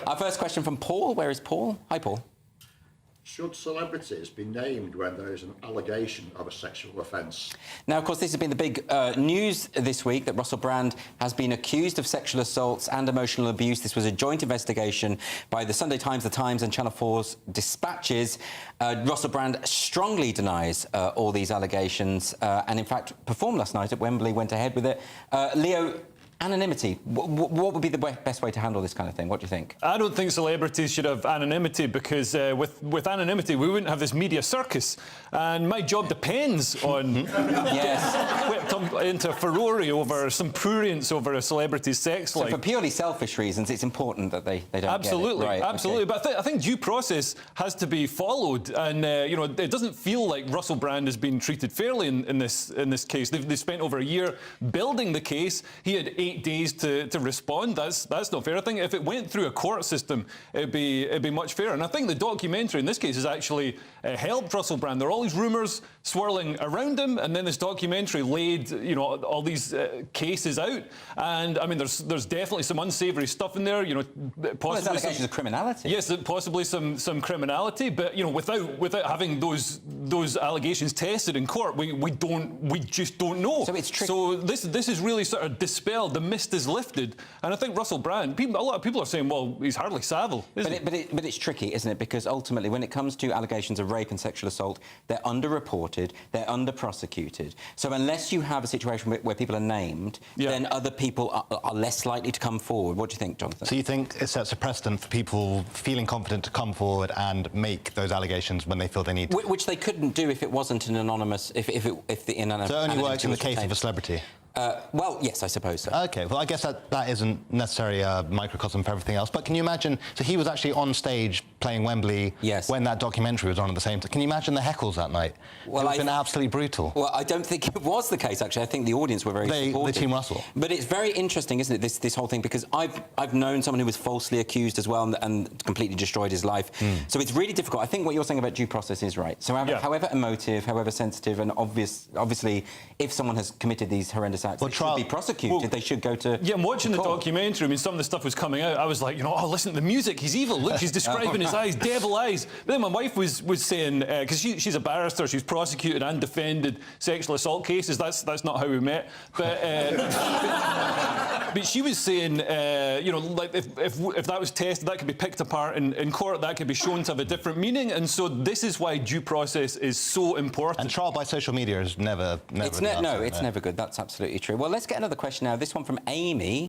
Our first question from Paul. Where is Paul? Hi, Paul. Should celebrities be named when there is an allegation of a sexual offence? Now, of course, this has been the big news this week, that Russell Brand has been accused of sexual assaults and emotional abuse. This was a joint investigation by the Sunday Times, The Times and Channel 4's Dispatches. Russell Brand strongly denies all these allegations and, in fact, performed last night at Wembley, went ahead with it. Leo, anonymity. What would be the best way to handle this kind of thing? What do you think? I don't think celebrities should have anonymity because with anonymity we wouldn't have this media circus. And my job depends on whipped up into a furore over some prurience over a celebrity's sex life. So for purely selfish reasons, it's important that they don't absolutely, get it. Right, absolutely. okay. But I think due process has to be followed, and you know, it doesn't feel like Russell Brand has been treated fairly in this case. They spent over a year building the case. He had 8 days to respond. That's not fair. I think if it went through a court system, it'd be much fairer. And I think the documentary in this case has actually helped Russell Brand. There are all these rumours swirling around him, and then this documentary laid, you know, all these cases out. And I mean, there's definitely some unsavoury stuff in there. You know, possibly there's allegations of criminality. Yes, possibly some criminality. But you know, without having those allegations tested in court, we just don't know. So it's tricky. So this is really sort of dispelled. The mist is lifted, and I think Russell Brand. A lot of people are saying, well, he's hardly Savile, isn't he? But it's tricky, isn't it? Because ultimately, when it comes to allegations of rape and sexual assault, they're underreported, they're under-prosecuted. So unless you have a situation where people are named, then other people are less likely to come forward. What do you think, Jonathan? So you think it sets a precedent for people feeling confident to come forward and make those allegations when they feel they need to? Which they couldn't do if it wasn't an anonymous... If the anonymous... So it only works in the case of a celebrity? Well, yes, I suppose so. OK, well, I guess that isn't necessarily a microcosm for everything else. But can you imagine... So he was actually on stage playing Wembley when that documentary was on at the same time. Can you imagine the heckles that night? Well, it's been absolutely brutal. Well, I don't think it was the case, actually. I think the audience were very supportive. The Team Russell. But it's very interesting, isn't it, this whole thing, because I've known someone who was falsely accused as well and completely destroyed his life. So it's really difficult. I think what you're saying about due process is right. So however emotive, however sensitive and obviously, if someone has committed these horrendous acts, they should be prosecuted. They should go to... Yeah, I'm watching the documentary. I mean, some of the stuff was coming out. I was like, you know, oh, listen to the music. He's evil. Look, she's describing his eyes, devil eyes. But then my wife was saying, because she's a barrister, she's prosecuted and defended sexual assault cases. That's not how we met. But but she was saying, you know, like if that was tested, that could be picked apart in court. That could be shown to have a different meaning. And so this is why due process is so important. And trial by social media is never it's never good. That's absolutely true. Well, let's get another question now. This one from Amy.